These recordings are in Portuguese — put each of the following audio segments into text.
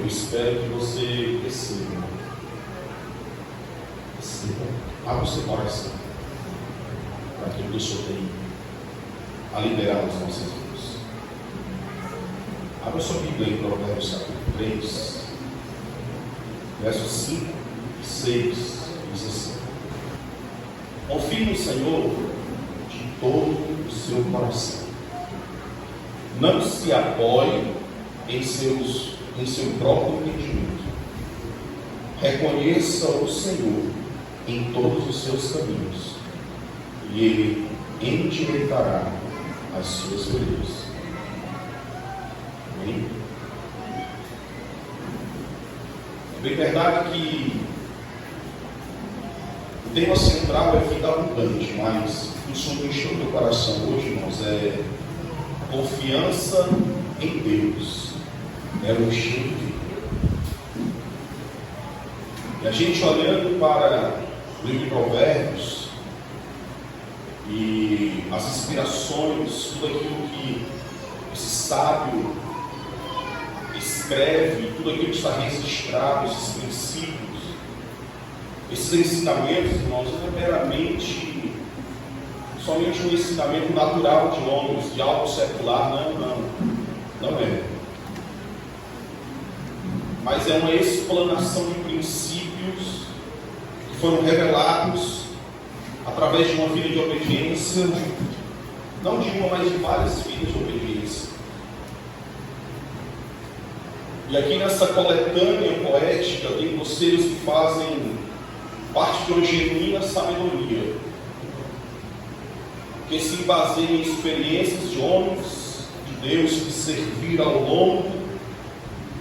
Eu espero que você receba. Abra o seu coração para aquilo que o Senhor tem a liberar nas nossas vidas. Abra sua Bíblia em Provérbios capítulo 3, versos 5 e 6, diz assim: confie no Senhor de todo o seu coração. Não se apoie em seu próprio entendimento. Reconheça o Senhor em todos os seus caminhos, e Ele endireitará as suas veredas. Amém? É bem verdade que o tema central é vida abundante, mas o som que encheu meu coração hoje, irmãos, é confiança em Deus. É o estilo de vida. E a gente olhando para o livro de Provérbios e as inspirações, tudo aquilo que esse sábio escreve, tudo aquilo que está registrado, esses princípios, esses ensinamentos, irmãos, não é meramente somente um ensinamento natural de homens, de algo secular, não é. Mas é uma explanação de princípios que foram revelados através de uma vida de obediência, não de uma, mas de várias vidas de obediência. E aqui nessa coletânea poética tem conselhos que fazem parte de uma genuína sabedoria, que se baseia em experiências de homens de Deus que serviram ao longo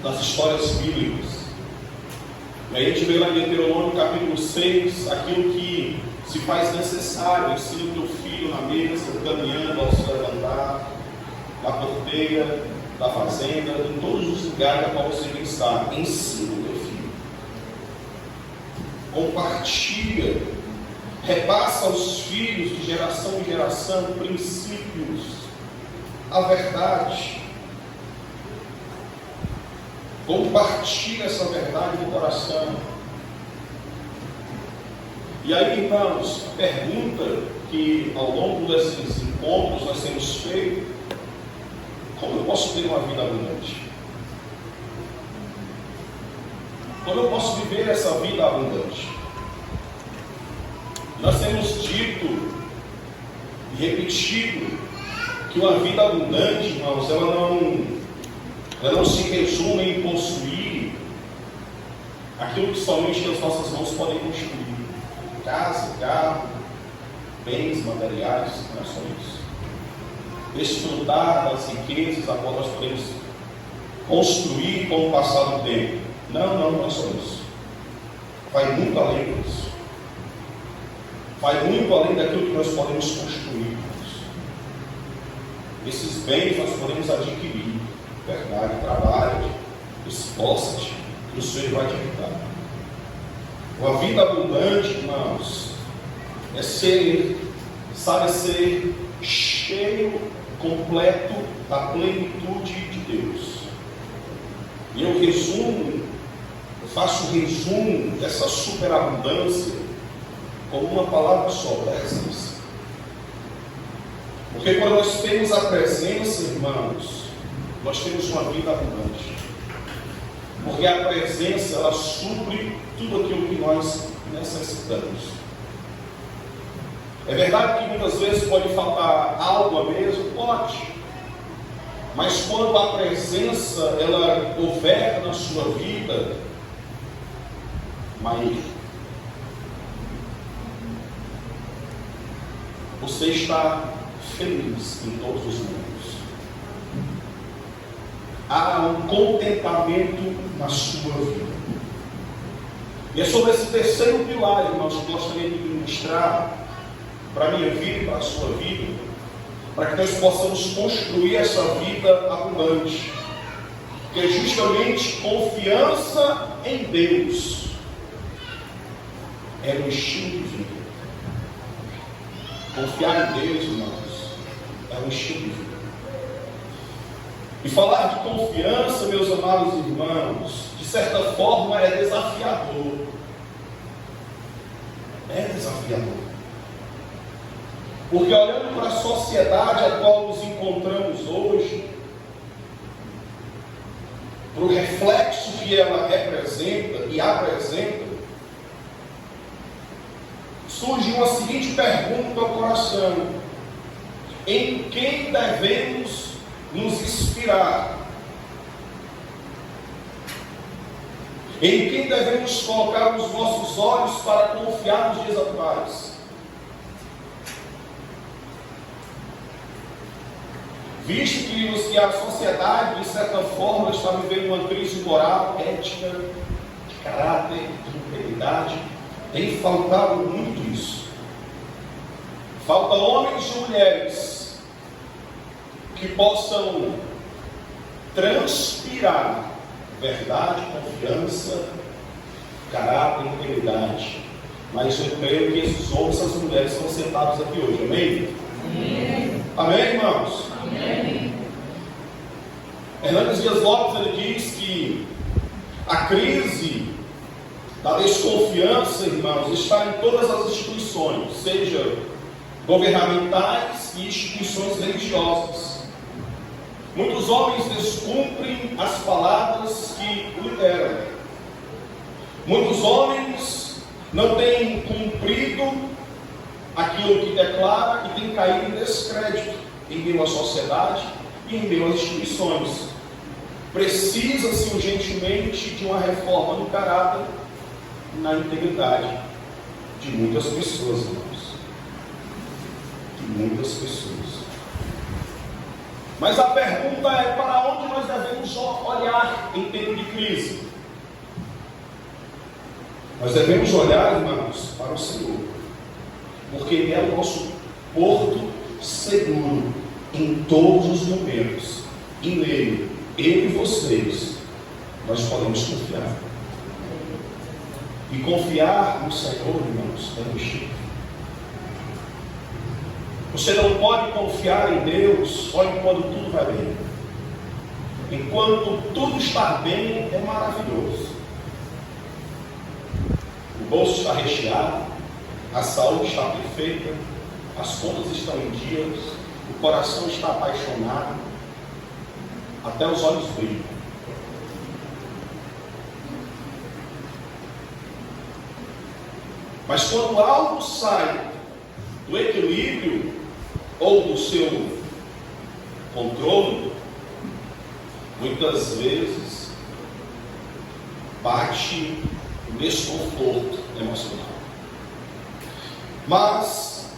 das histórias bíblicas. E aí a gente vê lá em Deuteronômio capítulo 6, aquilo que se faz necessário: ensina o teu filho na mesa, caminhando ao se levantar, na porteira da fazenda, em todos os lugares a qual você pensar. Ensina o teu filho, compartilha, repassa aos filhos de geração em geração princípios, a verdade. Compartilha essa verdade no coração. E aí, irmãos, a pergunta que ao longo desses encontros nós temos feito: como eu posso ter uma vida abundante? Como eu posso viver essa vida abundante? Nós temos dito e repetido que uma vida abundante, irmãos, ela não se resume em possuir aquilo que somente as nossas mãos podem construir: casa, carro, bens materiais, não é só isso. Desfrutar das riquezas a qual nós podemos construir com o passar do tempo. Não é só isso. Vai muito além disso. Vai muito além daquilo que nós podemos construir. Esses bens nós podemos adquirir. Verdade, trabalho, esforça-te, que o Senhor vai te ajudar. Uma vida abundante, irmãos, é ser cheio, completo da plenitude de Deus. E eu faço um resumo dessa superabundância com uma palavra só: presença. Porque quando nós temos a presença, irmãos, nós temos uma vida abundante. Porque a presença, ela supre tudo aquilo que nós necessitamos. É verdade que muitas vezes pode faltar algo a mesmo? Pode. Mas quando a presença, ela governa na sua vida, você está feliz em todos os momentos. Há um contentamento na sua vida. E é sobre esse terceiro pilar, irmãos, que eu gostaria de ministrar para a minha vida e para a sua vida, para que nós possamos construir essa vida abundante, que é justamente confiança em Deus. É um estilo de vida. Confiar em Deus, irmãos, é um estilo de vida. E falar de confiança, meus amados irmãos, certa forma, é desafiador. É desafiador. Porque olhando para a sociedade a qual nos encontramos hoje, para o reflexo que ela representa e apresenta, surge uma seguinte pergunta ao coração: em quem devemos nos inspirar? Em quem devemos colocar os nossos olhos para confiar nos dias atuais? Visto que a sociedade, de certa forma, está vivendo uma crise moral, ética, de caráter, de integridade, tem faltado muito isso. Falta homens e mulheres que possam transpirar verdade, confiança, caráter, integridade. Mas eu creio que esses homens e essas mulheres são sentados aqui hoje, amém? Amém, amém, irmãos? Amém. Hernandes Dias Lopes, ele diz que a crise da desconfiança, irmãos, está em todas as instituições, seja governamentais e instituições religiosas. Muitos homens descumprem as palavras que lideram. Muitos homens não têm cumprido aquilo que declara e têm caído em descrédito em meio à sociedade e em meio às instituições. Precisa-se urgentemente de uma reforma no caráter e na integridade de muitas pessoas, irmãos. De muitas pessoas. Mas a pergunta é: para onde nós devemos olhar em tempo de crise? Nós devemos olhar, irmãos, para o Senhor, porque Ele é o nosso porto seguro em todos os momentos. E nele, eu e vocês, nós podemos confiar. E confiar no Senhor, irmãos, é um estilo. Você não pode confiar em Deus só enquanto tudo vai bem. Enquanto tudo está bem, é maravilhoso. O bolso está recheado, a saúde está perfeita, as contas estão em dia, o coração está apaixonado, até os olhos brilham. Mas quando algo sai do equilíbrio ou do seu controle, muitas vezes bate o desconforto emocional. Mas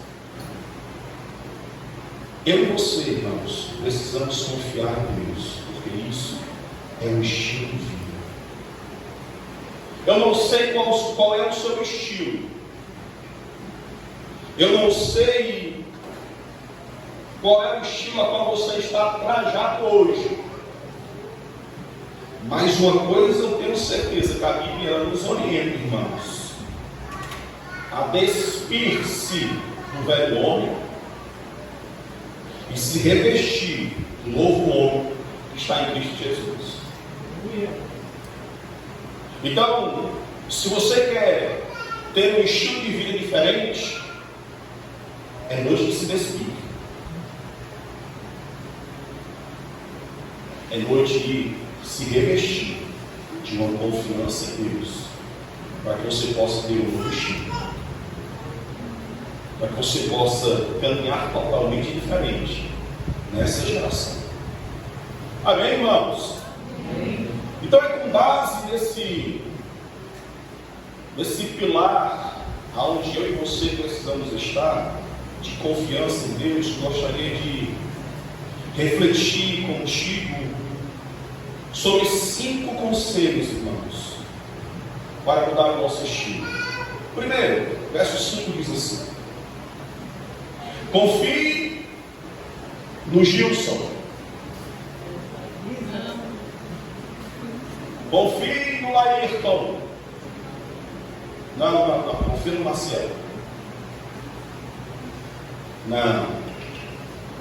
eu e você, irmãos, precisamos confiar em Deus, porque isso é um estilo de vida. Eu não sei qual é o seu estilo. Eu não sei qual é o estilo a qual você está trajado hoje. Mas uma coisa eu tenho certeza, que a Bíblia nos orienta, irmãos, a despir-se do velho homem e se revestir do novo homem que está em Cristo Jesus. Então, se você quer ter um estilo de vida diferente, é noite de se despir. É noite de se revestir de uma confiança em Deus, para que você possa ter um novo estilo, para que você possa caminhar totalmente diferente nessa geração. Amém, irmãos? Amém. Então é com base nesse pilar aonde eu e você precisamos estar, de confiança em Deus, gostaria de refletir contigo sobre 5 conselhos, irmãos, para mudar o nosso estilo. Primeiro, verso 5 diz assim: confie no Gilson. Confie no Laírton. Não, confie no Marcelo. Não,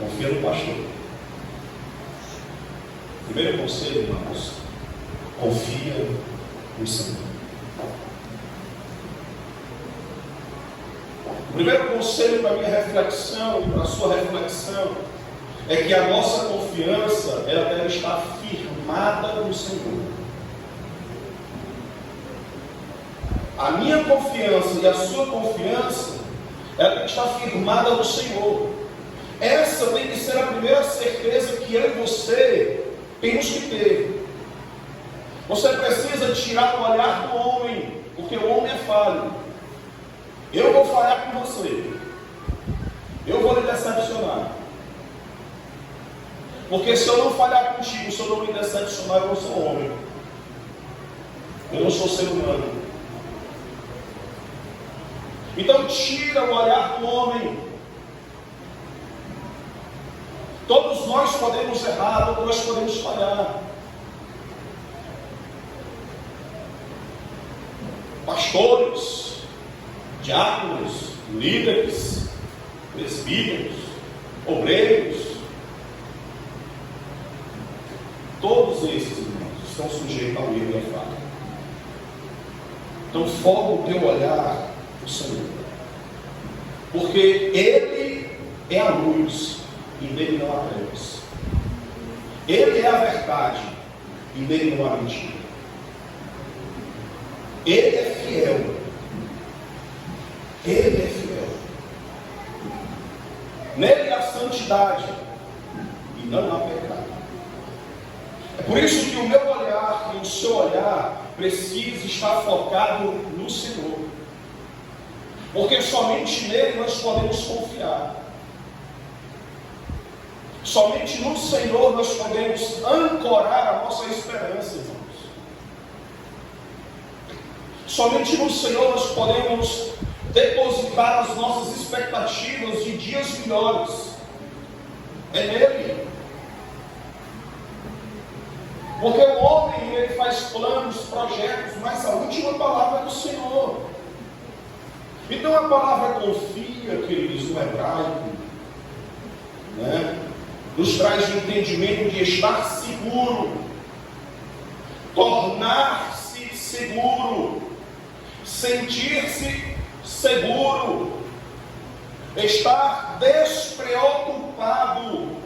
confia no pastor. Primeiro conselho, irmãos: confia no Senhor. O primeiro conselho para a minha reflexão, para a sua reflexão, é que a nossa confiança, ela deve estar firmada no Senhor. A minha confiança e a sua confiança, ela tem que estar firmada no Senhor. Essa tem que ser a primeira certeza que eu e você temos que ter. Você precisa tirar o olhar do homem, porque o homem é falho. Eu vou falhar com você. Eu vou lhe decepcionar. Porque se eu não falhar contigo, se eu não me decepcionar, eu não sou homem. Eu não sou ser humano. Então tira o olhar do homem. Todos nós podemos errar, todos nós podemos falhar. Pastores, diáconos, líderes, presbíteros, obreiros, todos esses irmãos estão sujeitos ao erro e à falha. Então foca o teu olhar no Senhor, porque Ele é a luz e nele não há trevas. Ele é a verdade e nele não há mentira. Ele é fiel. Ele é fiel. Nele há santidade e não há pecado. É por isso que o meu olhar e o seu olhar precisa estar focado no Senhor. Porque somente nele nós podemos confiar. Somente no Senhor nós podemos ancorar a nossa esperança, irmãos. Somente no Senhor nós podemos depositar as nossas expectativas de dias melhores. É nele. Porque o homem, ele faz planos, projetos, mas a última palavra é do Senhor. Então a palavra confia, queridos, no hebraico, nos traz o entendimento de estar seguro, tornar-se seguro, sentir-se seguro, estar despreocupado.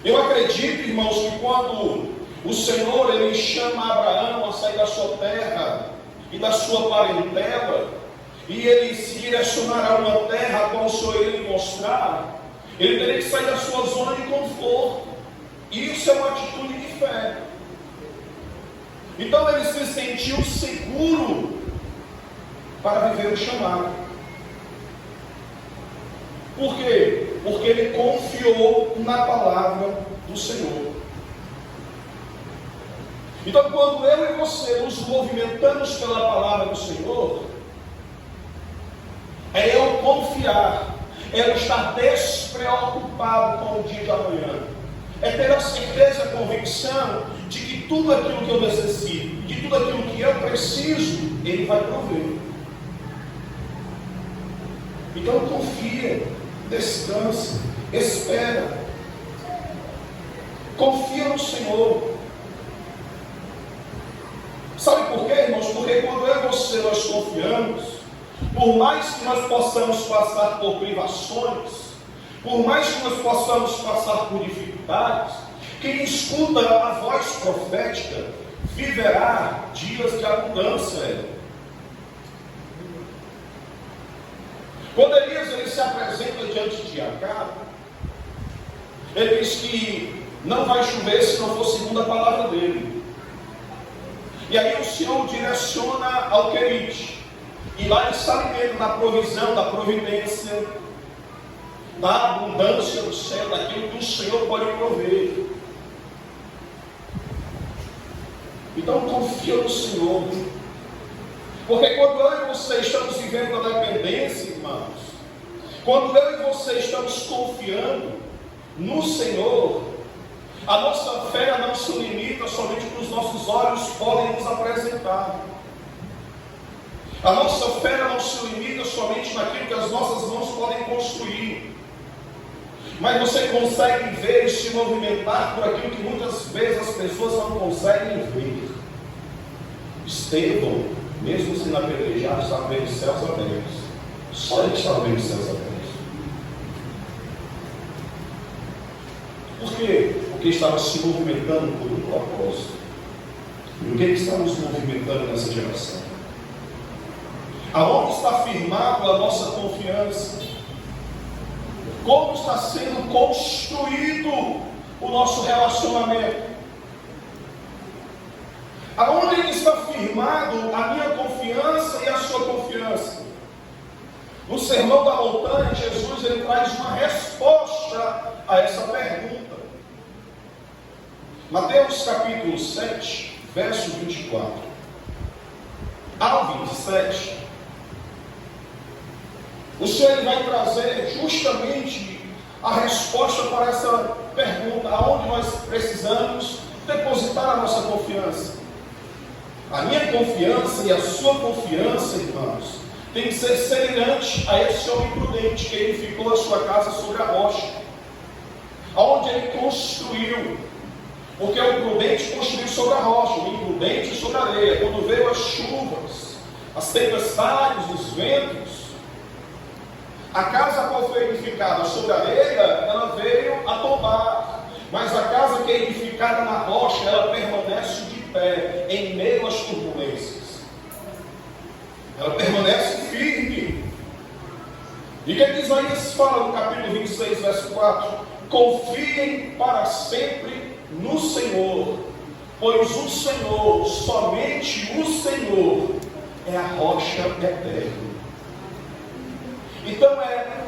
Eu acredito, irmãos, que quando o Senhor ele chama Abraão a sair da sua terra e da sua parentela, e ele se direcionar a uma terra a qual o Senhor ele mostrar, ele teria que sair da sua zona de conforto. Isso é uma atitude de fé. Então ele se sentiu seguro para viver o chamado. Por quê? Porque ele confiou na palavra do Senhor. Então quando eu e você nos movimentamos pela palavra do Senhor, é eu confiar, é eu estar despreocupado com o dia de amanhã, é ter a certeza, a convicção de que tudo aquilo que eu necessito, de tudo aquilo que eu preciso, Ele vai prover. Então confia, descansa, espera, confia no Senhor. Sabe por quê, irmãos? Porque quando eu e você nós confiamos, por mais que nós possamos passar por privações, por mais que nós possamos passar por dificuldades, quem escuta a voz profética viverá dias de abundância. Quando Elias ele se apresenta diante de Acabe, ele diz que não vai chover se não for segundo a palavra dele. E aí o Senhor o direciona ao Querite. E lá ele se alimenta da provisão, da providência, da abundância do céu, daquilo que o Senhor pode prover. Então confia no Senhor. Porque quando eu e você estamos vivendo a dependência, irmãos, quando eu e você estamos confiando no Senhor, a nossa fé não se limita somente que os nossos olhos podem nos apresentar. A nossa fé não se limita somente naquilo que as nossas mãos podem construir. Mas você consegue ver e se movimentar por aquilo que muitas vezes as pessoas não conseguem ver. Estevão, mesmo sendo apedrejado, estava vendo os céus abertos. Só ele estava vendo os céus abertos. Por quê? Porque estava se movimentando por um propósito. E o que estamos movimentando nessa geração? Aonde está firmada a nossa confiança? Como está sendo construído o nosso relacionamento? Aonde está firmado a minha confiança e a sua confiança? No Sermão da Montanha, Jesus ele traz uma resposta a essa pergunta. Mateus capítulo 7, verso 24 ao 27. O Senhor ele vai trazer justamente a resposta para essa pergunta: aonde nós precisamos depositar a nossa confiança. A minha confiança e a sua confiança, irmãos, tem que ser semelhante a esse homem prudente que edificou a sua casa sobre a rocha, aonde ele construiu. Porque o prudente construiu sobre a rocha, o imprudente sobre a areia. Quando veio as chuvas, as tempestades, os ventos, a casa qual foi edificada sobre a areia, ela veio a tombar. Mas a casa que é edificada na rocha, ela permanece de pé, em meio às turbulências. Ela permanece firme. E o que Isaías fala no capítulo 26, verso 4? Confiem para sempre no Senhor, pois o Senhor, somente o Senhor, é a rocha eterna. Então é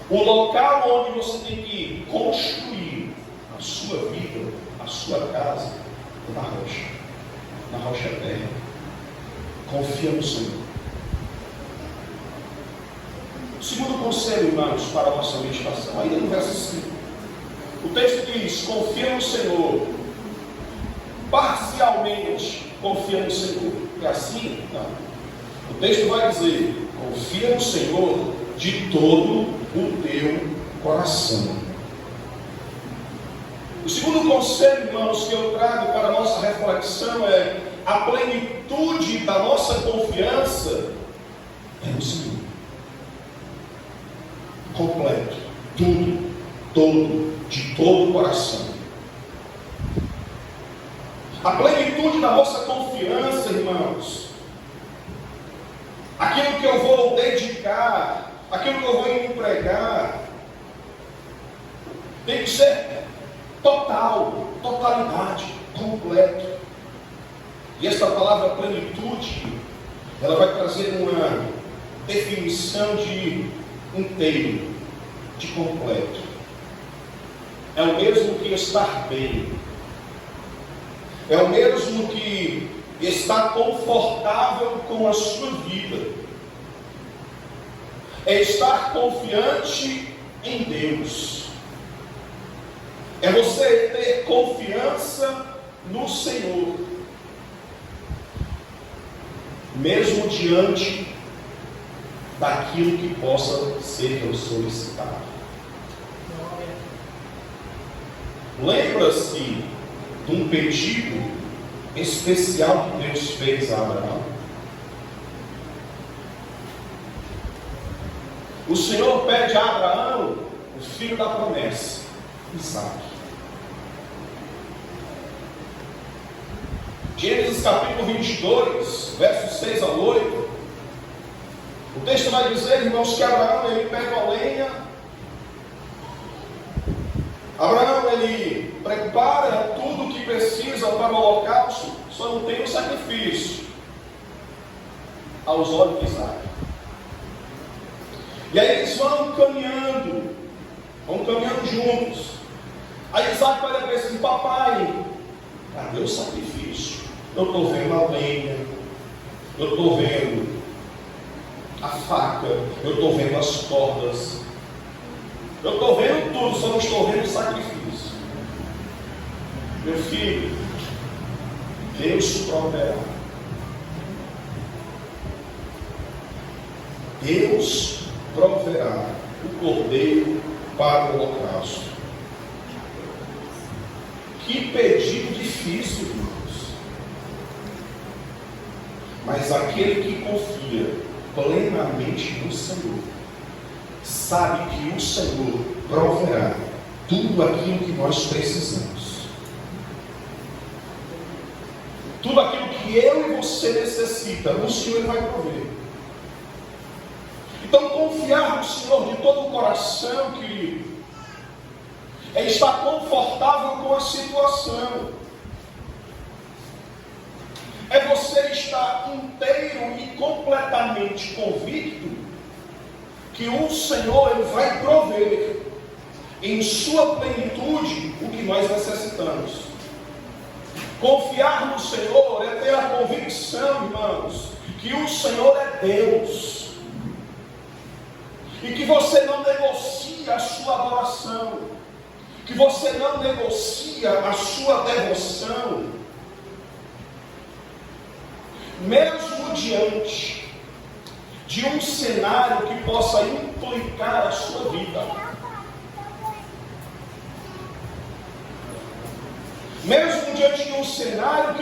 o local onde você tem que construir a sua vida, a sua casa, na rocha eterna. Confia no Senhor. O segundo conselho, irmãos, para a nossa meditação, ainda no verso 5. O texto diz: confia no Senhor. Parcialmente confia no Senhor. É assim? Não. O texto vai dizer: confia no Senhor de todo o teu coração. O segundo conselho, irmãos, que eu trago para a nossa reflexão é: a plenitude da nossa confiança é no Senhor. Completo, tudo, todo, de todo o coração. A plenitude da nossa confiança, irmãos, aquilo que eu vou dedicar, aquilo que eu vou empregar, tem que ser total, totalidade, completo. E essa palavra plenitude, ela vai trazer uma definição de inteiro, de completo. É o mesmo que estar bem, é o mesmo que estar confortável com a sua vida, é estar confiante em Deus, é você ter confiança no Senhor, mesmo diante daquilo que possa ser solicitado. Lembra-se de um pedido especial que Deus fez a Abraão? O Senhor pede a Abraão o filho da promessa, Isaque. Gênesis capítulo 22, versos 6 a 8. O texto vai dizer, irmãos, que Abraão ele pega a lenha. Abraão ele prepara tudo o que precisa para o holocausto, só não tem o sacrifício aos olhos de Isaque. E aí eles vão caminhando juntos. Aí Isaque vai dizer assim: papai, cadê o sacrifício? Eu estou vendo a lenha, eu estou vendo a faca, eu estou vendo as cordas, eu estou vendo tudo, só não estou vendo o sacrifício. Meu filho, Deus proverá. Deus proverá o cordeiro para o holocausto. Que pedido difícil, irmãos. Mas aquele que confia plenamente no Senhor, sabe que o Senhor proverá tudo aquilo que nós precisamos. Tudo aquilo que eu e você necessita, o Senhor vai prover. Então, confiar no Senhor de todo o coração, querido, é estar confortável com a situação. É você estar inteiro e completamente convicto que o Senhor Ele vai prover em sua plenitude o que nós necessitamos. Confiar no Senhor é ter a convicção, irmãos, que o Senhor é Deus. E que você não negocia a sua adoração. Que você não negocia a sua devoção. Mesmo diante de um cenário que possa implicar a sua vida. Mesmo diante de um cenário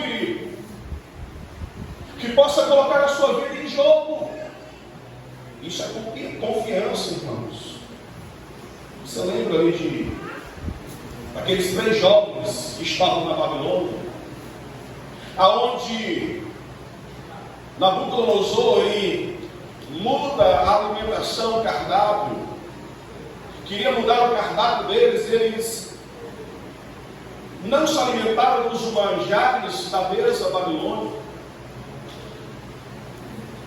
que possa colocar a sua vida em jogo. Isso é confiança, irmãos. Você lembra ali daqueles 3 jovens que estavam na Babilônia, aonde Nabucodonosor ele muda a alimentação, o cardápio, queria mudar o cardápio deles, eles não se alimentaram dos manjares da mesa babilônica.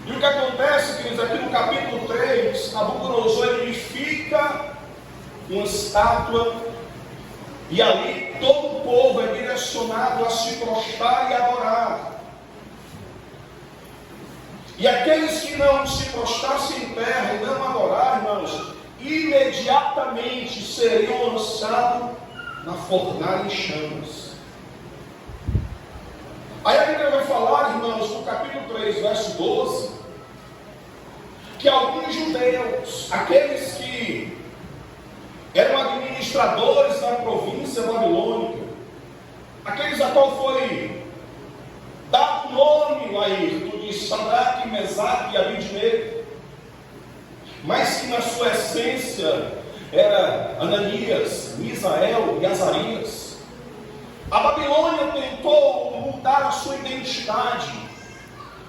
E o que acontece, queridos, aqui no capítulo 3, Nabucodonosor edifica uma estátua, e ali todo o povo é direcionado a se prostrar e adorar. E aqueles que não se prostrassem em terra e não adorar, irmãos, imediatamente seriam lançados na fornalha em chamas. Aí a Bíblia vai falar, irmãos, no capítulo 3, verso 12, que alguns judeus, aqueles que eram administradores da província babilônica, aqueles a qual foi dado o nome, Laírto, de Sadraque, Mesaque e Abidnego, mas que na sua essência era Ananias, Misael e Azarias. A Babilônia tentou mudar a sua identidade,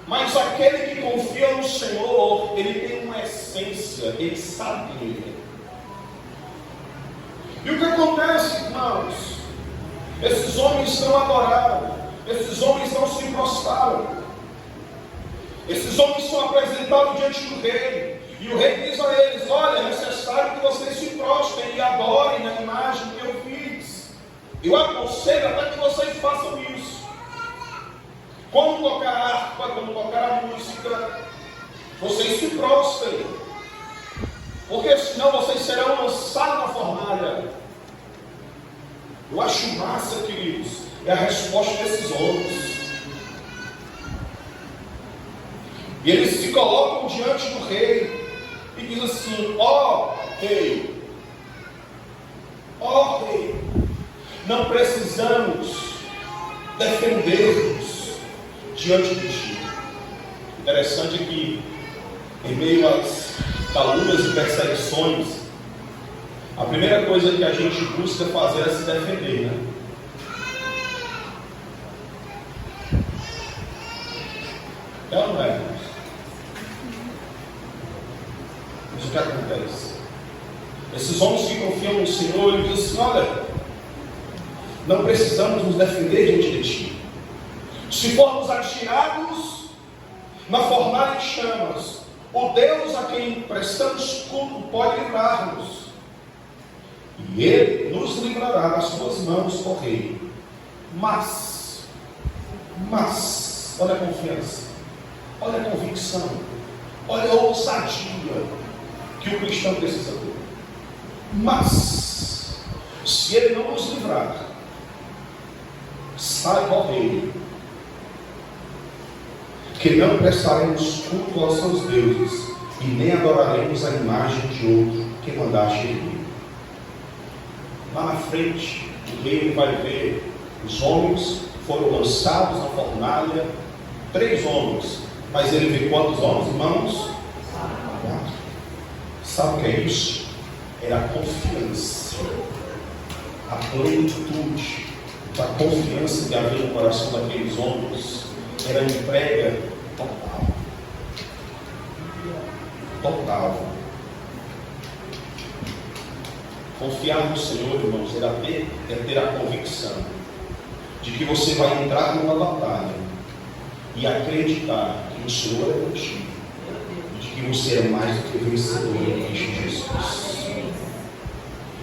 mas aquele que confia no Senhor, ele tem uma essência, ele sabe quem ele é. E o que acontece, irmãos? Esses homens não adoraram, esses homens não se prostraram, esses homens são apresentados diante do rei, e o rei diz a eles: olha, é necessário que vocês se prostrem e adorem na imagem que eu fiz. Eu aconselho até que vocês façam isso. Quando tocar a harpa, quando tocar a música, vocês se prostrem, porque senão vocês serão lançados na fornalha. Eu acho massa, queridos, é a resposta desses homens. E eles se colocam diante do rei e dizem assim: ó rei, não precisamos defender-nos diante de ti. Interessante é que, em meio às calúnias e perseguições, a primeira coisa que a gente busca fazer é se defender, né? É ou não é? Mas o que acontece? Esses homens que confiam no Senhor, eles dizem assim: olha, não precisamos nos defender diante de ti. Se formos atirados na fornalha de chamas, o Deus a quem prestamos culto pode livrar-nos, e Ele nos livrará das suas mãos, ó rei. Mas, olha a confiança, olha a convicção, olha a ousadia que o cristão precisa ter. Mas, se Ele não nos livrar, saiba, ó rei, que não prestaremos culto aos seus deuses e nem adoraremos a imagem de outro que mandaste erguer. Lá na frente, o rei vai ver os homens que foram lançados na fornalha, 3 homens, Mas ele vê quantos homens, irmãos? 4. Sabe o que é isso? Era a confiança, a plenitude da confiança que havia no coração daqueles homens. Era entrega total. Total. Confiar no Senhor, irmãos, é ter a convicção de que você vai entrar numa batalha e acreditar que o Senhor é contigo e de que você é mais do que vencedor em Cristo Jesus.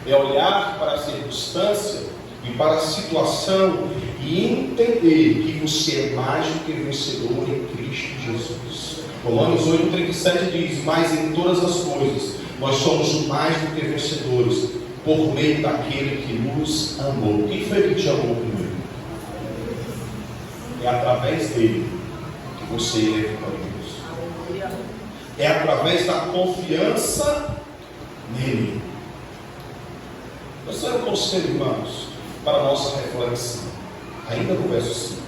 É olhar para a circunstância e para a situação e entender que você é mais do que vencedor em Cristo Jesus. Romanos 8,37 diz: mas em todas as coisas nós somos mais do que vencedores por meio daquele que nos amou. Quem foi que te amou primeiro? É através dele que você é vitorioso. É através da confiança nele. Esse é o conselho, irmãos, para a nossa reflexão. Ainda no verso 5.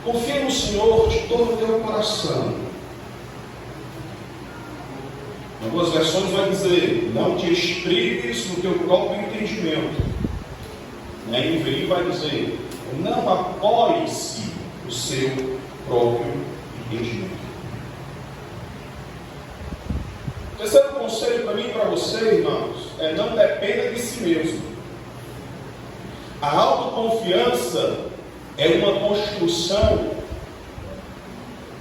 Confia no Senhor de todo o teu coração. Em algumas versões vai dizer: não te estribes no teu próprio entendimento. Na NVI vai dizer: não apoie-se no seu próprio entendimento. O terceiro conselho para mim e para você, irmãos, é: não dependa de si mesmo. A autoconfiança é uma construção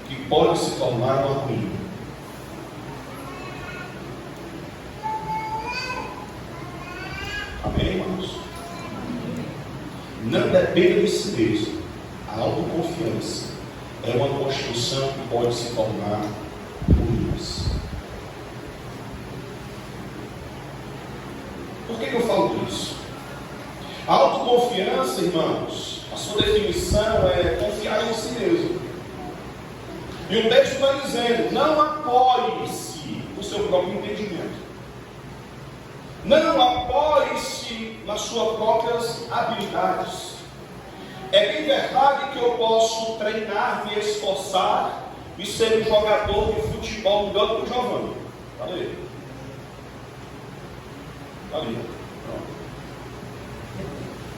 que pode se tornar uma ruína. Amém, irmãos? Não dependa de si mesmo. A autoconfiança é uma construção que pode se tornar ruínas. Por que eu falo isso? A autoconfiança, irmãos, a sua definição é confiar em si mesmo. E o texto vai dizendo: não apoie-se no seu próprio entendimento. Não apoie-se nas suas próprias habilidades. É bem verdade que eu posso treinar, me esforçar e ser um jogador de futebol melhor do que o Giovanni. Está ali. Está ali.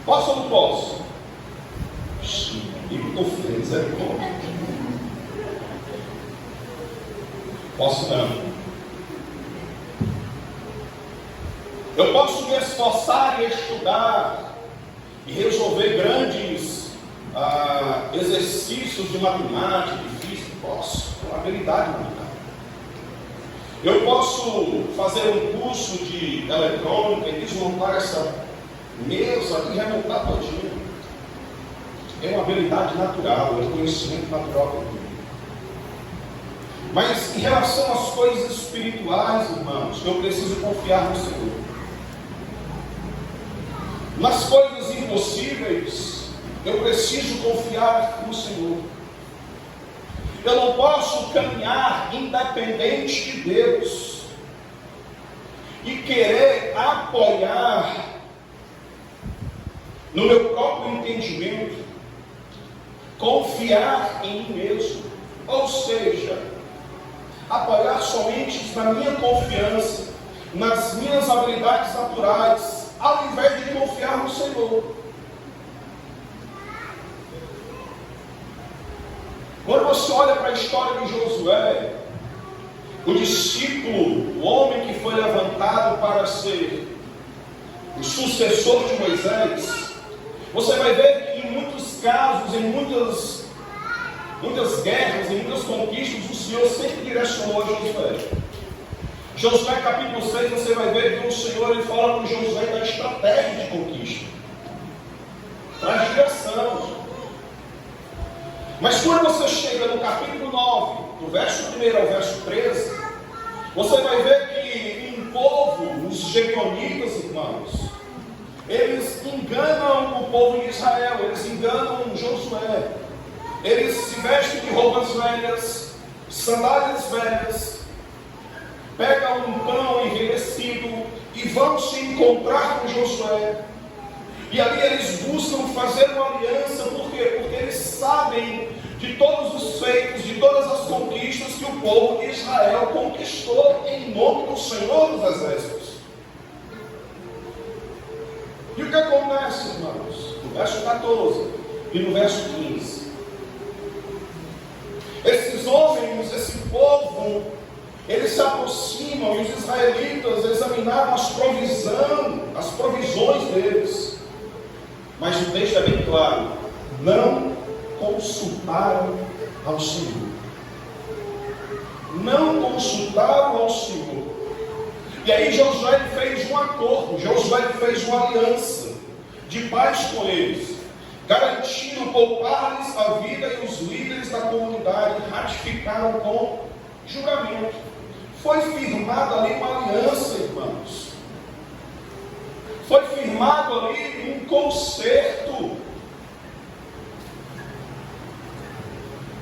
Posso ou não posso? Sim, estou feliz, é bom. Posso não. Eu posso me esforçar e estudar e resolver grandes exercícios de matemática, de física. Posso, é uma habilidade matemática. Eu posso fazer um curso de eletrônica e desmontar essa mesa e remontar todinho. É uma habilidade natural, é um conhecimento natural para mim. Mas em relação às coisas espirituais, irmãos, eu preciso confiar no Senhor. Nas coisas impossíveis, eu preciso confiar no Senhor. Eu não posso caminhar independente de Deus e querer apoiar no meu próprio entendimento, confiar em mim mesmo. Ou seja, apoiar somente na minha confiança, nas minhas habilidades naturais, ao invés de confiar no Senhor. Quando você olha para a história de Josué, o discípulo, o homem que foi levantado para ser o sucessor de Moisés, você vai ver que em muitos casos, em muitas guerras, em muitas conquistas, o Senhor sempre direcionou a Josué. Josué capítulo 6, você vai ver que o Senhor ele fala com Josué da estratégia de conquista, traz direção. Mas quando você chega no capítulo 9, do verso 1 ao verso 13, você vai ver que um povo, os Gibeonitas, irmãos, eles enganam o povo de Israel, eles enganam Josué. Eles se vestem de roupas velhas, sandálias velhas, pegam um pão envelhecido e vão se encontrar com Josué. E ali eles buscam fazer uma aliança, por quê? Porque eles sabem de todos os feitos lembre-se de todas as conquistas que o povo de Israel conquistou em nome do Senhor dos Exércitos. E o que acontece, irmãos? No verso 14 e no verso 15. Esses homens, esse povo, eles se aproximam e os israelitas examinaram as provisões deles. Mas o texto é bem claro: não consultaram ao Senhor. Não consultaram ao Senhor. E aí Josué fez um acordo, Josué fez uma aliança de paz com eles, garantindo poupar-lhes a vida, e os líderes da comunidade ratificaram com juramento. Foi firmada ali uma aliança, irmãos. Foi firmado ali um concerto.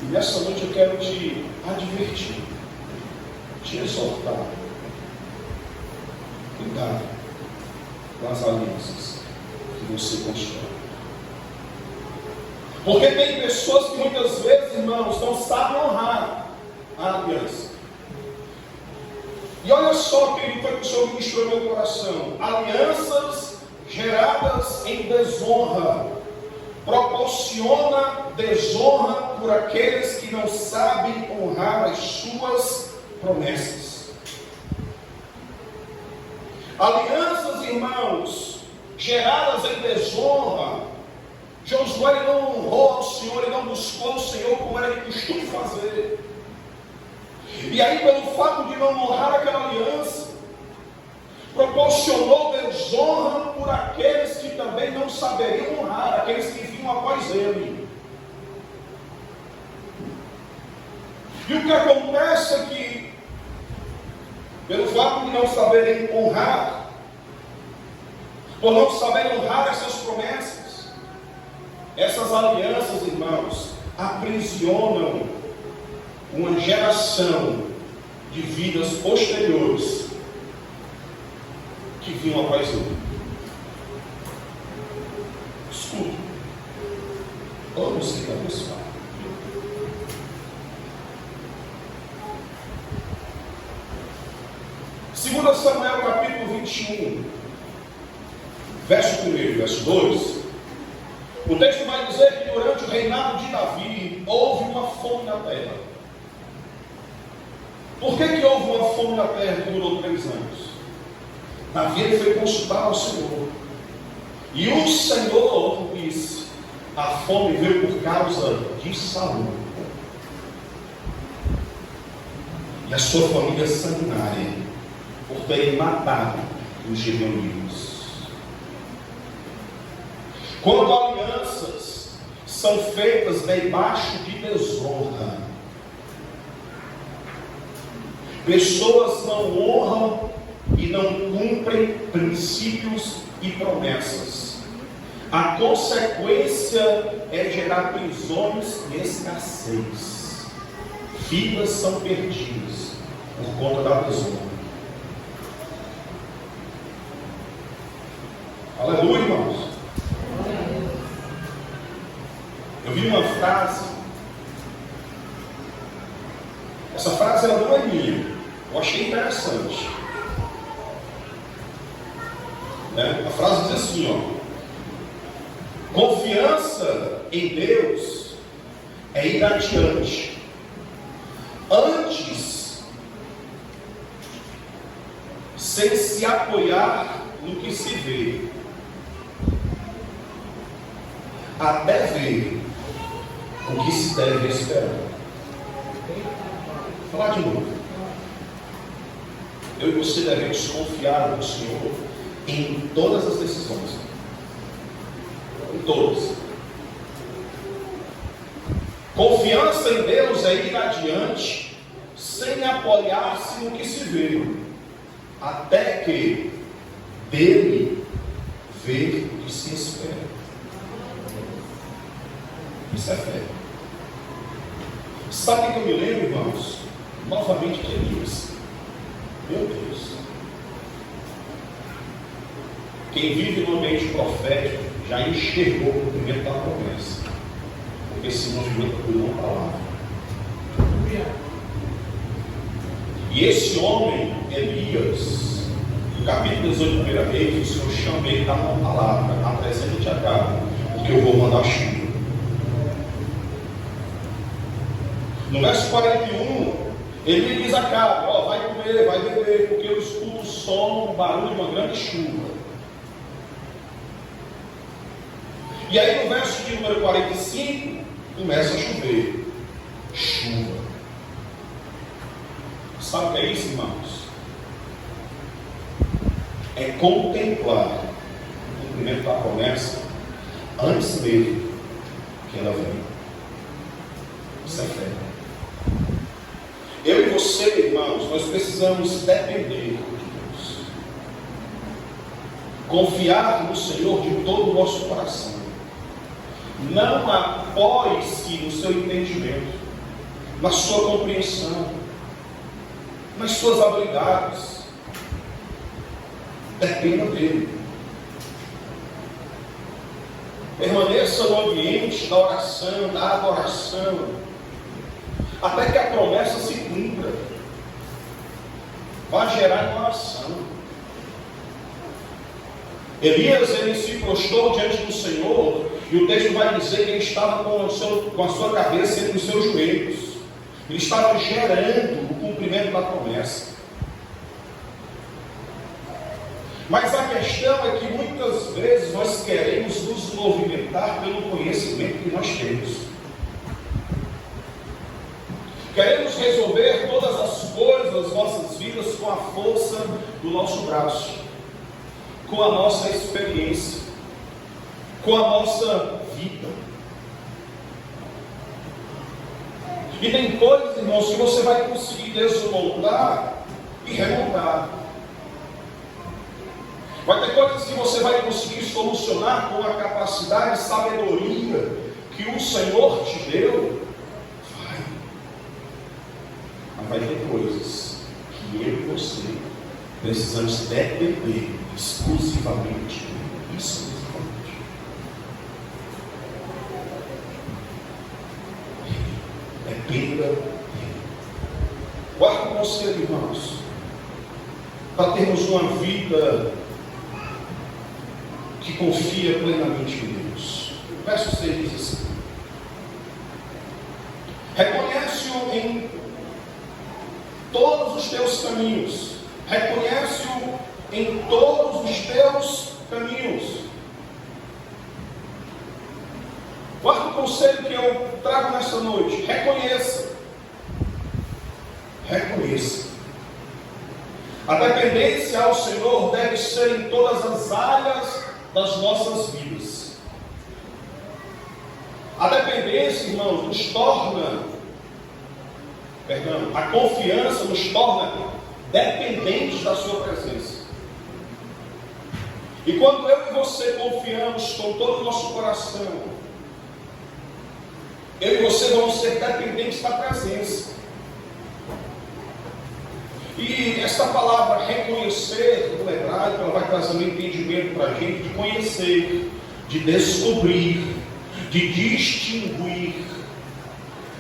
E nessa noite eu quero te advertir, te exortar. Cuidado com as alianças que você constrói. Porque tem pessoas que muitas vezes, irmãos, não sabem honrar a aliança. E olha só, querido, foi o que o Senhor ministrou no meu coração: alianças geradas em desonra proporciona desonra por aqueles que não sabem honrar as suas promessas. Alianças, irmãos, geradas em desonra. Josué não honrou ao Senhor, ele não buscou o Senhor como era de costume fazer. E aí, pelo fato de não honrar aquela aliança, proporcionou desonra por aqueles que também não saberiam honrar, aqueles que vinham após ele. E o que acontece é que, pelo fato de não saberem honrar, por não saberem honrar essas promessas, essas alianças, irmãos, aprisionam uma geração de vidas posteriores que vinham após ele. Escuta, vamos ser abençoados. 2 Samuel capítulo 21, verso 1 e verso 2, o texto vai dizer que durante o reinado de Davi houve uma fome na terra. Por que houve uma fome na terra que durou 3 anos? Davi ele foi consultar ao Senhor, e o Senhor disse: a fome veio por causa de Saul e a sua família sanguinária, por terem matado os gibeonitas. Quando alianças são feitas debaixo de desonra, pessoas não honram e não cumprem princípios e promessas. A consequência é gerar prisões e escassez. Vidas são perdidas por conta da desonra. Aleluia, irmãos. Eu vi uma frase. Essa frase ela não é minha. Eu achei interessante. A frase diz assim, confiança em Deus é ir adiante. Antes, sem se apoiar no que se vê, até ver o que se deve esperar. Vou falar de novo. Eu e você devemos confiar no Senhor em todas as decisões. Em todas. Confiança em Deus é ir adiante sem apoiar-se no que se vê, até que dele ver o que se espera. Isso é fé. Sabe o que eu me lembro, irmãos? Novamente de Elias. Meu Deus. Quem vive no ambiente profético já enxergou o cumprimento da promessa, porque esse movimento por uma palavra. E esse homem, Elias, no capítulo 18, primeira vez, o Senhor chama ele a uma palavra: apresente a Acabe, porque eu vou mandar chuva. No verso 41, ele diz a Acabe: ó, vai comer, vai beber, porque eu escuto o som, o barulho de uma grande chuva. E aí no verso de número 45, começa a chover. Chuva. Sabe o que é isso, irmãos? É contemplar o cumprimento da promessa antes mesmo que ela venha. Isso é fé. Eu e você, irmãos, nós precisamos depender de Deus. Confiar no Senhor de todo o nosso coração. Não apoie-se no seu entendimento, na sua compreensão, nas suas habilidades. Dependa dele. Permaneça no ambiente da oração, da adoração, até que a promessa se cumpra. Vai gerar uma oração. Elias, ele se prostrou diante do Senhor, e o texto vai dizer que ele estava com a sua cabeça entre os seus joelhos. Ele estava gerando o cumprimento da promessa. Mas a questão é que muitas vezes nós queremos nos movimentar pelo conhecimento que nós temos. Queremos resolver todas as coisas das nossas vidas com a força do nosso braço, com a nossa experiência, com a nossa vida. E tem coisas, irmãos, que você vai conseguir desmontar e remontar. Vai ter coisas que você vai conseguir solucionar com a capacidade e sabedoria que o Senhor te deu. Mas vai ter coisas que eu e você precisamos depender exclusivamente dele. Exclusivamente. Dependa dele. Quarto conselho, irmãos, para termos uma vida que confia plenamente em Deus. O verso 6 diz assim: reconhece-o em todos os teus caminhos. Reconhece-o em todos os teus caminhos. Quarto conselho que eu trago nesta noite: reconheça. Reconheça. A dependência ao Senhor deve ser em todas as áreas das nossas vidas. A dependência, irmãos, nos torna, a confiança nos torna dependentes da sua presença. E quando eu e você confiamos com todo o nosso coração, eu e você vamos ser dependentes da presença. E esta palavra reconhecer, no hebraico, ela vai trazer um entendimento para a gente de conhecer, de descobrir, de distinguir,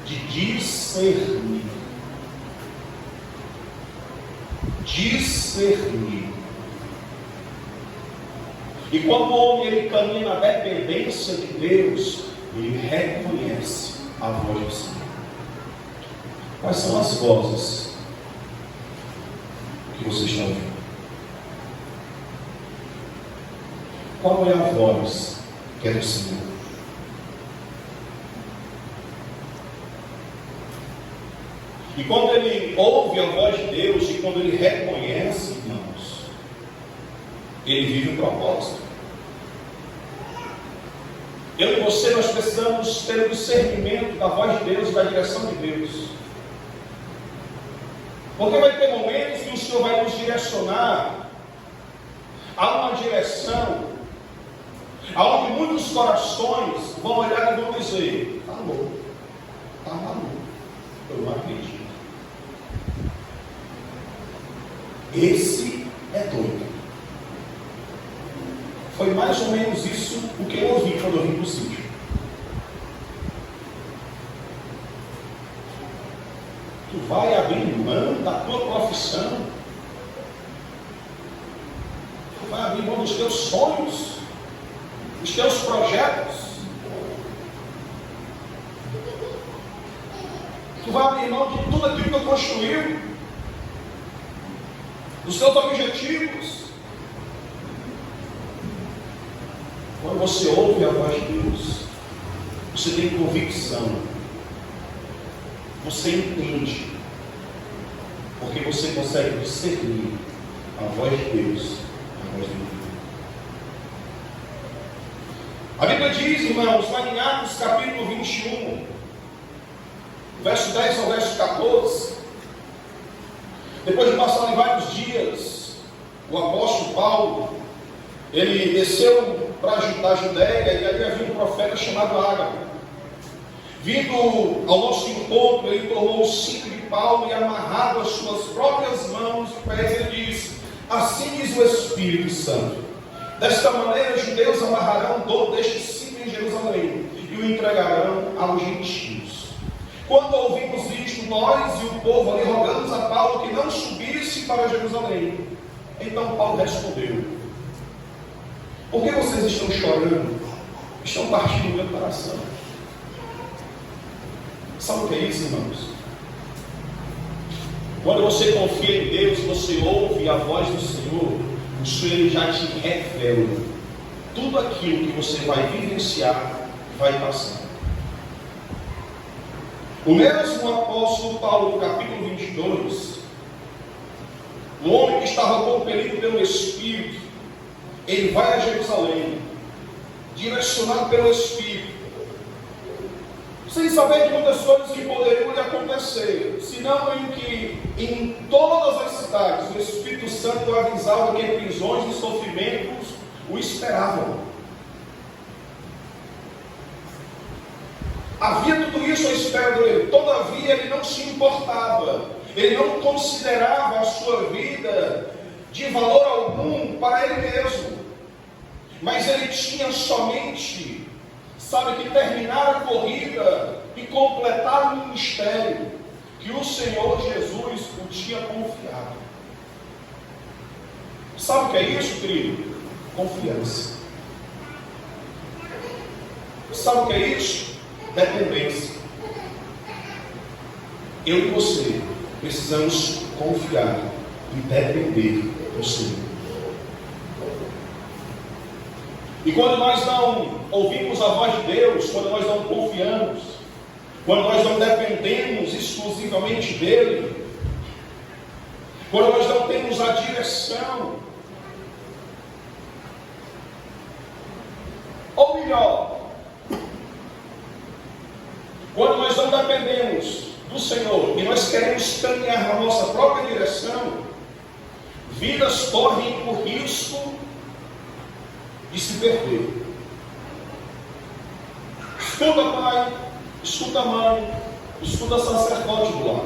de discernir. Discernir. E quando o homem ele caminha na dependência de Deus, ele reconhece a voz do Senhor. Quais são as vozes que você está ouvindo? Qual é a voz que é do Senhor? E quando ele ouve a voz de Deus e quando ele reconhece, irmãos, ele vive um propósito. Eu e você, nós precisamos ter o discernimento da voz de Deus e da direção de Deus. Porque vai ter momentos que o Senhor vai nos direcionar a uma direção aonde muitos corações vão olhar e vão dizer: está louco, está maluco, eu não acredito. Esse é doido. Foi mais ou menos isso o que eu ouvi quando eu vim para o sítio. Tu vai abrir mão da tua profissão. Tu vai abrir mão dos teus sonhos, dos teus projetos. Tu vai abrir mão de tudo aquilo que tu construiu, dos teus objetivos. Quando você ouve a voz de Deus, você tem convicção, você entende, porque você consegue discernir a voz de Deus, a voz do mundo. A Bíblia diz, irmãos, lá em Atos capítulo 21, verso 10 ao verso 14, depois de passarem vários dias, o apóstolo Paulo, ele desceu para a Judéia, e ali havia um profeta chamado Ágabo. Vindo ao nosso encontro, ele tomou o cinto de Paulo e, amarrado as suas próprias mãos e pés, ele disse: assim diz o Espírito Santo, desta maneira os judeus amarrarão todo este cinto em Jerusalém e o entregarão aos gentios. Quando ouvimos isto, nós e o povo ali rogamos a Paulo que não subisse para Jerusalém. Então Paulo respondeu: por que vocês estão chorando? Estão partindo do meu coração. Sabe o que é isso, irmãos? Quando você confia em Deus, você ouve a voz do Senhor, o Senhor ele já te revela tudo aquilo que você vai vivenciar, vai passar. O mesmo apóstolo Paulo, no capítulo 22, o homem que estava compelido pelo Espírito, ele vai a Jerusalém, direcionado pelo Espírito, sem saber de muitas coisas que poderiam lhe acontecer, senão em que em todas as cidades o Espírito Santo avisava que prisões e sofrimentos o esperavam. Havia tudo isso à espera dele, todavia ele não se importava, ele não considerava a sua vida de valor algum para ele mesmo, mas ele tinha somente, que terminar a corrida e completar o ministério que o Senhor Jesus o tinha confiado. Sabe o que é isso, querido? Confiança. Sabe o que é isso? Dependência. Eu e você precisamos confiar e depender do Senhor. E quando nós não ouvimos a voz de Deus, quando nós não confiamos, quando nós não dependemos exclusivamente dEle, quando nós não temos a direção, ou melhor, quando nós não dependemos do Senhor e nós queremos caminhar na nossa própria direção, vidas correm o risco de se perder. Escuta, pai, escuta, mãe, escuta, sacerdote do lar.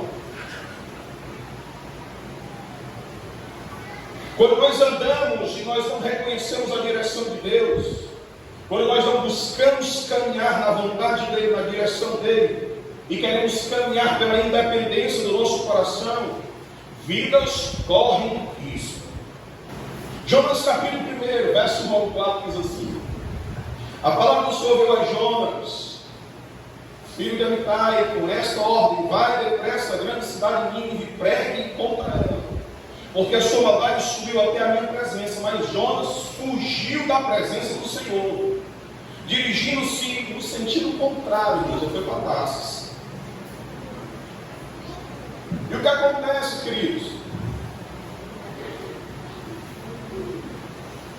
Quando nós andamos e nós não reconhecemos a direção de Deus, quando nós não buscamos caminhar na vontade dEle, na direção dEle, e queremos caminhar pela independência do nosso coração, vidas correm risco. Jonas capítulo 1, verso 1 ao 4 diz assim: a palavra do Senhor veio a Jonas, filho de Amitai, com esta ordem: vai depressa à grande cidade de Nínive e pregue contra ela, porque a sua maldade subiu até a minha presença. Mas Jonas fugiu da presença do Senhor, dirigindo-se no sentido contrário, ele foi para Tarsis. E o que acontece, queridos?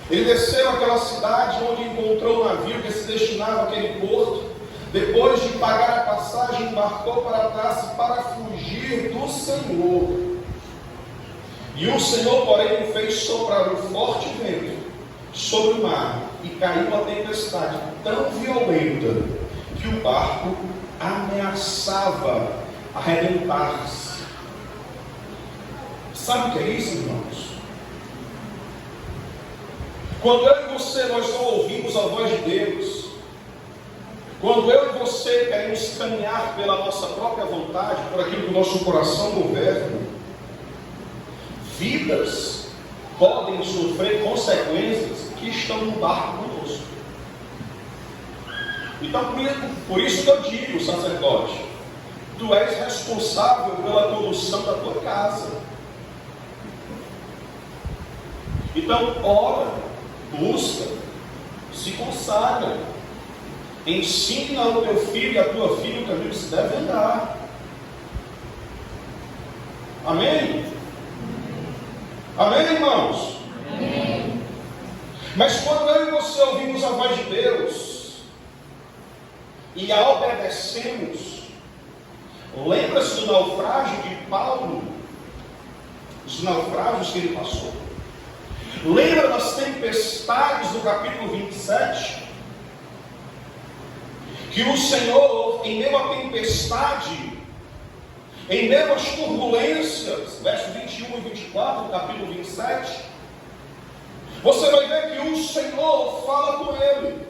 Ele desceu àquela cidade onde encontrou o navio que se destinava àquele porto. Depois de pagar a passagem, embarcou para Tarsis para fugir do Senhor. E o Senhor, porém, fez soprar um forte vento sobre o mar, e caiu uma tempestade tão violenta que o barco ameaçava arrebentar-se. Sabe o que é isso, irmãos? Quando eu e você, nós não ouvimos a voz de Deus, Quando eu e você queremos caminhar pela nossa própria vontade, por aquilo que o nosso coração governa, vidas podem sofrer consequências que estão no barco conosco. Então, por isso que eu digo, sacerdote, tu és responsável pela condução da tua casa. Então, ora, busca, se consagra, ensina ao teu filho e à tua filha o caminho que se deve andar. Amém? Amém, irmãos? Amém. Mas quando eu e você ouvimos a voz de Deus e a obedecemos, lembra-se do naufrágio de Paulo, os naufrágios que ele passou. Lembra das tempestades do capítulo 27? Que o Senhor, em meio à tempestade, em meio às turbulências, versos 21 e 24 do capítulo 27, você vai ver que o Senhor fala com ele.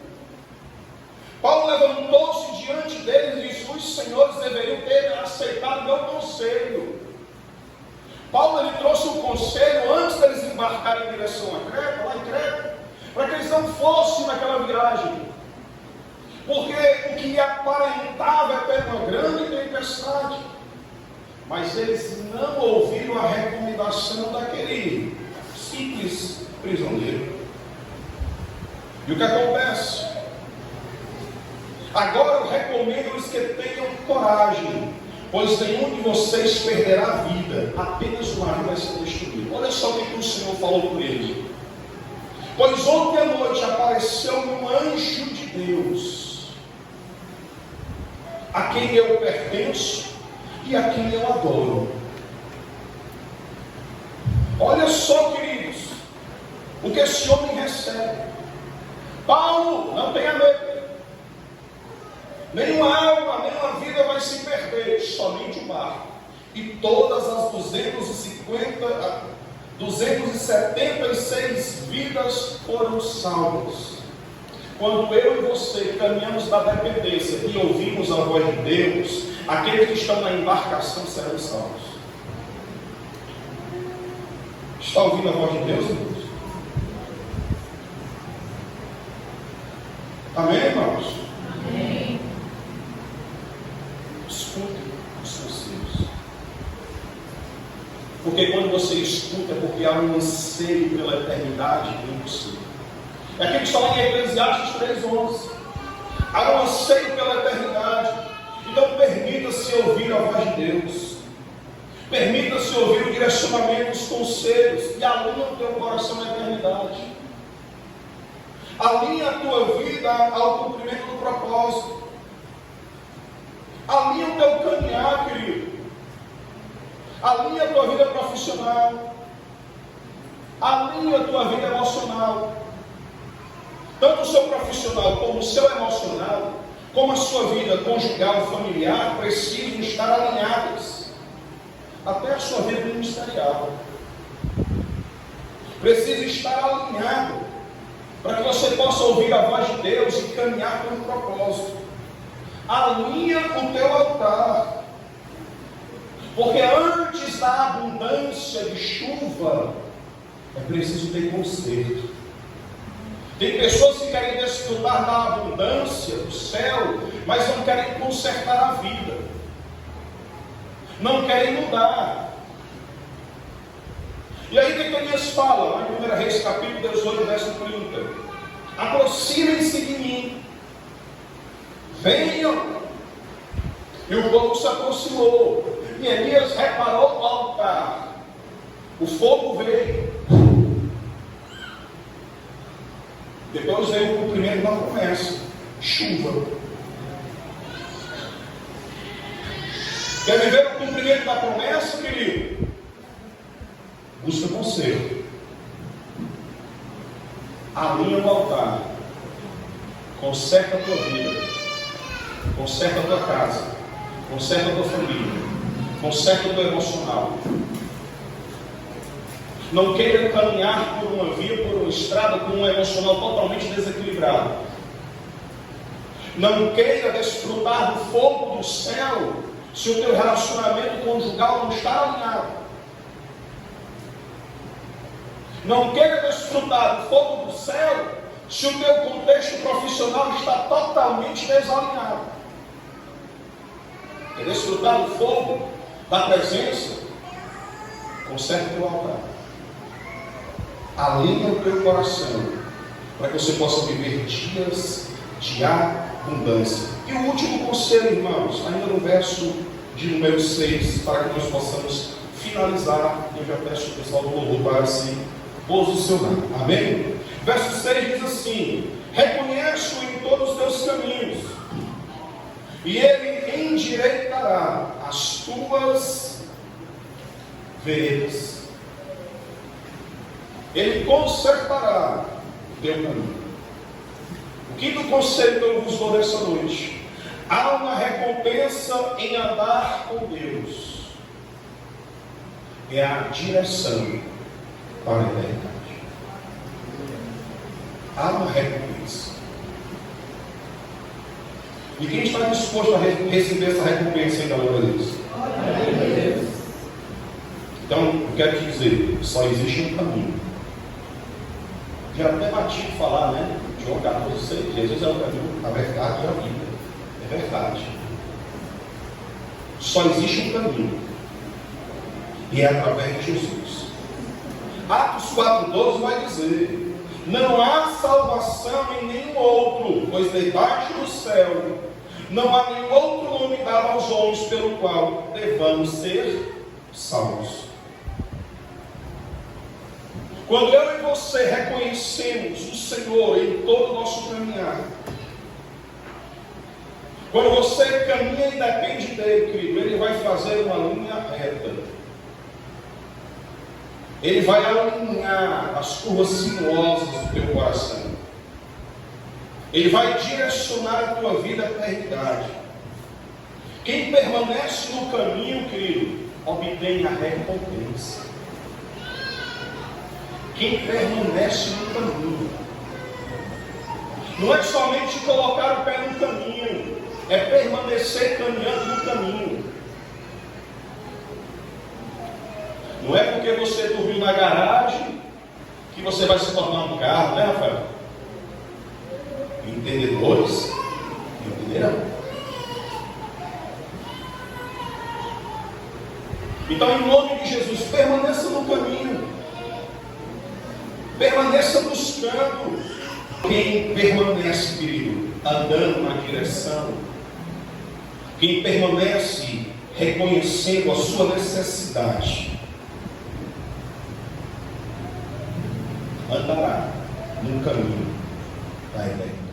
Paulo levantou-se diante deles e disse: os senhores deveriam ter aceitado o meu conselho. Paulo ele trouxe um conselho antes deles embarcarem em direção a Creta, lá em Creta, para que eles não fossem naquela viagem. Porque o que aparentava é ter uma grande tempestade. Mas eles não ouviram a recomendação daquele simples prisioneiro. E o que acontece? Agora eu recomendo-lhes que tenham coragem, pois nenhum de vocês perderá a vida, apenas o navio vai ser destruído. Olha só o que o Senhor falou por ele. Pois ontem à noite apareceu um anjo de Deus, a quem eu pertenço e a quem eu adoro. Olha só, queridos, o que esse homem recebe. Paulo, não tenha medo. Nenhuma alma, nenhuma vida vai se perder, somente o barco. E todas as 276 vidas foram salvas. Quando eu e você caminhamos da dependência e ouvimos a voz de Deus, aqueles que estão na embarcação serão salvos. Está ouvindo a voz de Deus, irmãos? Amém, irmãos? Amém. Escute os conselhos. Porque quando você escuta, é porque há um anseio pela eternidade em você. É aquilo que está lá em Eclesiastes 3:11. Há um anseio pela eternidade. Então permita-se ouvir a voz de Deus. Permita-se ouvir o direcionamento, os conselhos, e alinha o teu coração na eternidade. Alinha a tua vida ao cumprimento do propósito. Alinha o teu caminhar, querido. Alinha a tua vida profissional. Alinha a tua vida emocional. Tanto o seu profissional como o seu emocional, como a sua vida conjugal, familiar, precisam estar alinhadas. Até a sua vida ministerial precisa estar alinhado, para que você possa ouvir a voz de Deus e caminhar com um propósito. Alinha o teu altar, porque antes da abundância de chuva é preciso ter conserto. Tem pessoas que querem desfrutar da abundância do céu, mas não querem consertar a vida, não querem mudar. E aí Neemias fala, lá em 1 Reis capítulo 18, verso 30: aproximem-se de mim, venham. E o povo se aproximou, e Elias reparou o altar, o fogo veio. Depois veio o cumprimento da promessa, chuva. Quer viver o cumprimento da promessa, querido? Busca conselho. Alinha o altar. Conserta a tua vida. Conserta a tua casa. Conserta a tua família. Conserta o teu emocional. Não queira caminhar por uma via, por uma estrada, com um emocional totalmente desequilibrado. Não queira desfrutar do fogo do céu se o teu relacionamento conjugal não está alinhado. Não queira desfrutar do fogo do céu se o teu contexto profissional está totalmente desalinhado. Quer desfrutar do fogo, da presença? Conserve o teu altar. Alinha o teu coração para que você possa viver dias de abundância. E o último conselho, irmãos, ainda no verso de número 6, para que nós possamos finalizar. Eu já peço o pessoal do louvor para se posicionar. Amém? Verso 6 diz assim: reconhece-o em todos os teus caminhos, e ele endireitará as tuas veredas. Ele consertará o teu caminho. O quinto conselho que eu vos dou nessa noite: há uma recompensa em andar com Deus. É a direção para a eternidade. Há uma recompensa. E quem está disposto a receber essa recompensa em nome de Deus? Então, eu quero te dizer, só existe um caminho. Já até batido falar, né? João 14,6. Jesus é o caminho, a verdade e a vida. É verdade. Só existe um caminho. E é através de Jesus. Atos 4,12 vai dizer: não há salvação em nenhum outro, pois debaixo do céu não há nenhum outro nome dado aos homens pelo qual devamos ser salvos. Quando eu e você reconhecemos o Senhor em todo o nosso caminhar, quando você caminha e depende dele, querido, ele vai fazer uma linha reta. Ele vai alinhar as curvas sinuosas do teu coração. Ele vai direcionar a tua vida à eternidade. Quem permanece no caminho, querido, obtém a recompensa. Quem permanece no caminho. Não é somente colocar o pé no caminho, é permanecer caminhando no caminho. Não é porque você dormiu na garagem que você vai se tornar um carro, né, Rafael? Entendedores entenderão. Então, em nome de Jesus, permaneça no caminho. Permaneça buscando. Quem permanece, querido, andando na direção, quem permanece reconhecendo a sua necessidade, andará no caminho da eternidade.